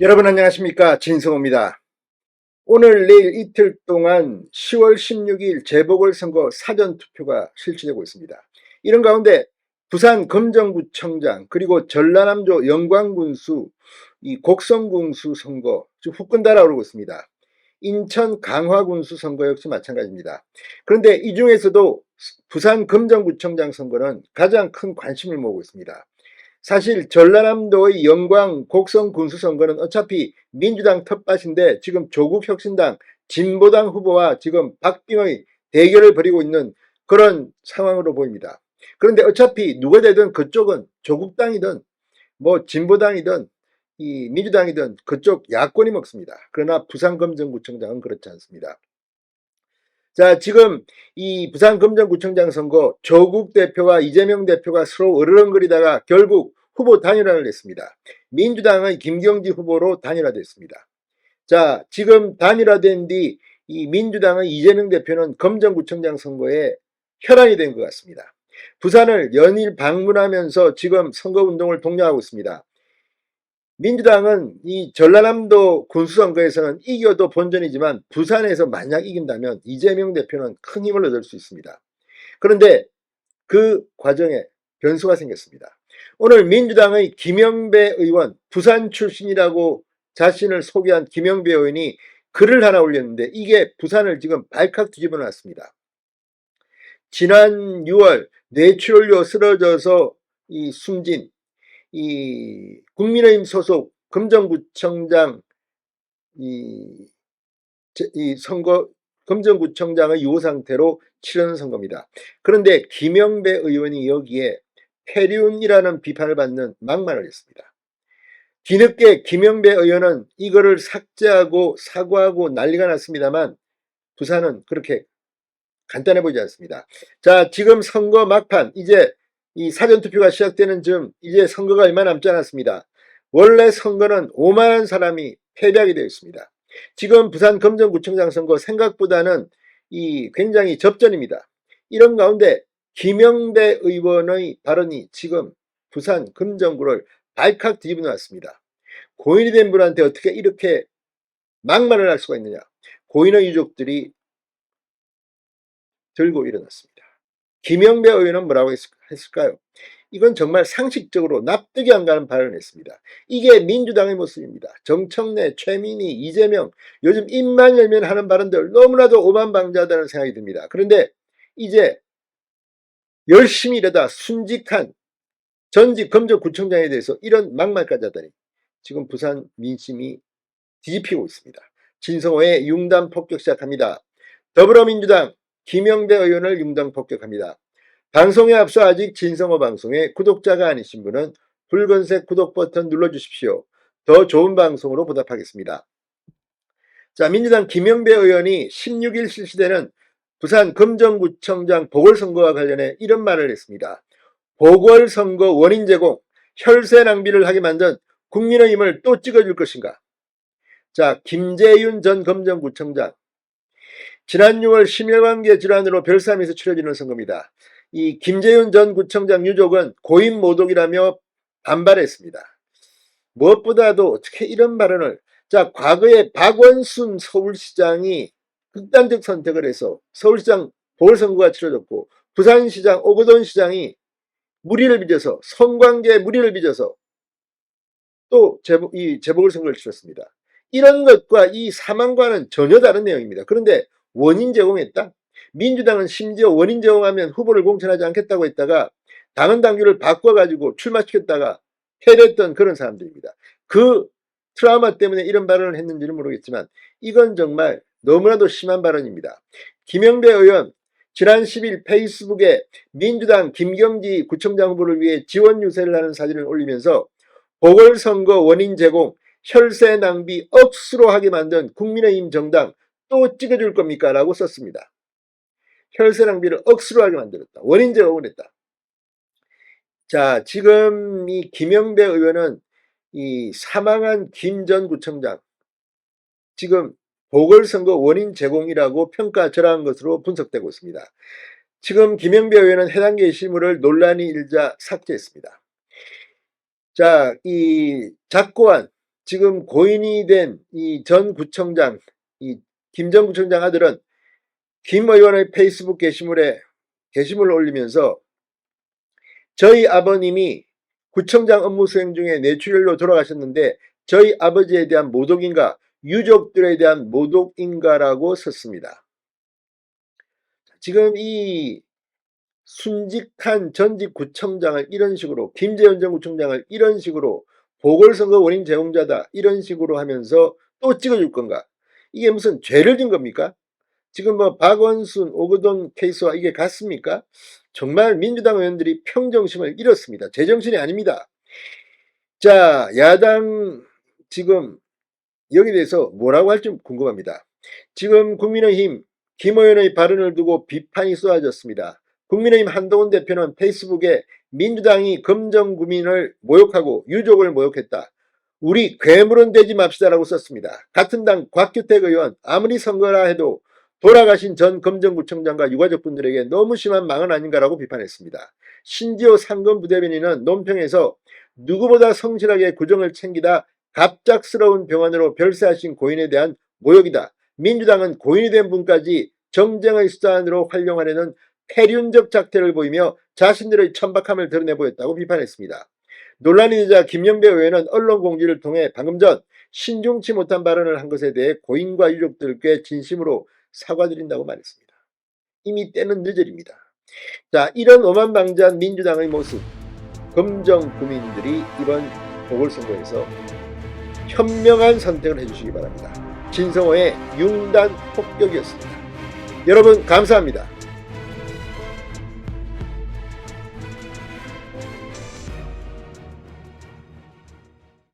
여러분 안녕하십니까, 진성호입니다. 오늘 내일 이틀 동안 10월 16일 재보궐선거 사전투표가 실시되고 있습니다. 이런 가운데 부산 금정구청장 그리고 전라남도 영광군수 이 곡성군수 선거 후끈 달아오르고 있습니다. 인천 강화군수 선거 역시 마찬가지입니다. 그런데 이 중에서도 부산 금정구청장 선거는 가장 큰 관심을 모으고 있습니다. 사실 전라남도의 영광 곡성 군수선거는 어차피 민주당 텃밭인데 지금 조국혁신당 진보당 후보와 지금 박빙의 대결을 벌이고 있는 그런 상황으로 보입니다. 그런데 어차피 누가 되든 그쪽은 조국당이든 뭐 진보당이든 이 민주당이든 그쪽 야권이 먹습니다. 그러나 부산검정구청장은 그렇지 않습니다. 자, 지금 이 부산검정구청장 선거 조국 대표와 이재명 대표가 서로 으르렁거리다가 결국 후보 단일화를 했습니다. 민주당의 김경지 후보로 단일화됐습니다. 자, 지금 단일화된 뒤 이 민주당의 이재명 대표는 검정구청장 선거에 혈안이 된 것 같습니다. 부산을 연일 방문하면서 지금 선거운동을 독려하고 있습니다. 민주당은 이 전라남도 군수선거에서는 이겨도 본전이지만 부산에서 만약 이긴다면 이재명 대표는 큰 힘을 얻을 수 있습니다. 그런데 그 과정에 변수가 생겼습니다. 오늘 민주당의 김영배 의원, 부산 출신이라고 자신을 소개한 김영배 의원이 글을 하나 올렸는데 이게 부산을 지금 발칵 뒤집어 놨습니다. 지난 6월 뇌출혈로 쓰러져서 숨진 이 국민의힘 소속 금정구청장 이 선거 금정구청장의 유호 상태로 치르는 선거입니다. 그런데 김영배 의원이 여기에 폐륜이라는 비판을 받는 막말을 했습니다. 뒤늦게 김영배 의원은 이거를 삭제하고 사과하고 난리가 났습니다만 부산은 그렇게 간단해 보이지 않습니다. 자, 지금 선거 막판 이제 이 사전투표가 시작되는 즈음 이제 선거가 얼마 남지 않았습니다. 원래 선거는 5만원 사람이 패배하게 되어 있습니다. 지금 부산 금정구청장 선거 생각보다는 이 굉장히 접전입니다. 이런 가운데 김영배 의원의 발언이 지금 부산 금정구를 발칵 뒤집어 놨습니다. 고인이 된 분한테 어떻게 이렇게 막말을 할 수가 있느냐. 고인의 유족들이 들고 일어났습니다. 김영배 의원은 뭐라고 했을까요? 이건 정말 상식적으로 납득이 안 가는 발언을 했습니다. 이게 민주당의 모습입니다. 정청래, 최민희, 이재명 요즘 입만 열면 하는 발언들 너무나도 오만방자하다는 생각이 듭니다. 그런데 이제 열심히 일하다 순직한 전직 검정구청장에 대해서 이런 막말까지 하다니 지금 부산 민심이 뒤집히고 있습니다. 진성호의 융단 폭격 시작합니다. 더불어민주당 김영배 의원을 융단 폭격합니다. 방송에 앞서 아직 진성호 방송의 구독자가 아니신 분은 붉은색 구독 버튼 눌러주십시오. 더 좋은 방송으로 보답하겠습니다. 자, 민주당 김영배 의원이 16일 실시되는 부산 금정구청장 보궐선거와 관련해 이런 말을 했습니다. 보궐선거 원인 제공, 혈세 낭비를 하게 만든 국민의힘을 또 찍어줄 것인가? 자, 김재윤 전 검정구청장 지난 6월 심혈관계 질환으로 별삼에서 치러지는 선거입니다. 이 김재윤 전 구청장 유족은 고인 모독이라며 반발했습니다. 무엇보다도 어떻게 이런 발언을 자 과거에 박원순 서울시장이 극단적 선택을 해서 서울시장 보궐선거가 치러졌고 부산시장 오거돈 시장이 무리를 빚어서 성관계에 무리를 빚어서 또 재보궐선거를 치렀습니다. 이런 것과 이 사망과는 전혀 다른 내용입니다. 그런데 원인 제공했다? 민주당은 심지어 원인 제공하면 후보를 공천하지 않겠다고 했다가 당헌 당규를 바꿔가지고 출마시켰다가 패배했던 그런 사람들입니다. 그 트라우마 때문에 이런 발언을 했는지는 모르겠지만 이건 정말 너무나도 심한 발언입니다. 김영배 의원 지난 10일 페이스북에 민주당 김경지 구청장 후보를 위해 지원 유세를 하는 사진을 올리면서 보궐선거 원인 제공, 혈세 낭비 억수로 하게 만든 국민의힘 정당 또 찍어줄 겁니까? 라고 썼습니다. 혈세 낭비를 억수로 하게 만들었다. 원인 제공을 했다. 자, 지금 이 김영배 의원은 이 사망한 김 전 구청장 지금 보궐선거 원인 제공이라고 평가절하한 것으로 분석되고 있습니다. 지금 김영배 의원은 해당 게시물을 논란이 일자 삭제했습니다. 자, 이 작고한 지금 고인이 된 이 전 구청장, 이 김 전 구청장 아들은 김 의원의 페이스북 게시물에 게시물을 올리면서 저희 아버님이 구청장 업무 수행 중에 뇌출혈로 돌아가셨는데 저희 아버지에 대한 모독인가, 유족들에 대한 모독인가라고 썼습니다. 지금 이 순직한 전직 구청장을 이런 식으로, 김재현 전 구청장을 이런 식으로 보궐선거 원인 제공자다 이런 식으로 하면서 또 찍어줄 건가? 이게 무슨 죄를 진 겁니까? 지금 뭐 박원순, 오거돈 케이스와 이게 같습니까? 정말 민주당 의원들이 평정심을 잃었습니다. 제정신이 아닙니다. 자, 야당 지금 여기에 대해서 뭐라고 할지 궁금합니다. 지금 국민의힘 김 의원의 발언을 두고 비판이 쏟아졌습니다. 국민의힘 한동훈 대표는 페이스북에 민주당이 검정구민을 모욕하고 유족을 모욕했다. 우리 괴물은 되지 맙시다라고 썼습니다. 같은 당 곽규택 의원 아무리 선거라 해도 돌아가신 전 검정구청장과 유가족분들에게 너무 심한 망언 아닌가라고 비판했습니다. 신지호 상근 부대변인은 논평에서 누구보다 성실하게 구정을 챙기다 갑작스러운 병환으로 별세하신 고인에 대한 모욕이다. 민주당은 고인이 된 분까지 정쟁의 수단으로 활용하려는 폐륜적 작태를 보이며 자신들의 천박함을 드러내보였다고 비판했습니다. 논란이 되자 김영배 의원은 언론 공지를 통해 방금 전 신중치 못한 발언을 한 것에 대해 고인과 유족들께 진심으로 사과드린다고 말했습니다. 이미 때는 늦으립니다. 자, 이런 오만방자한 민주당의 모습, 검정구민들이 이번 보궐선거에서 현명한 선택을 해주시기 바랍니다. 진성호의 융단 폭격이었습니다. 여러분 감사합니다.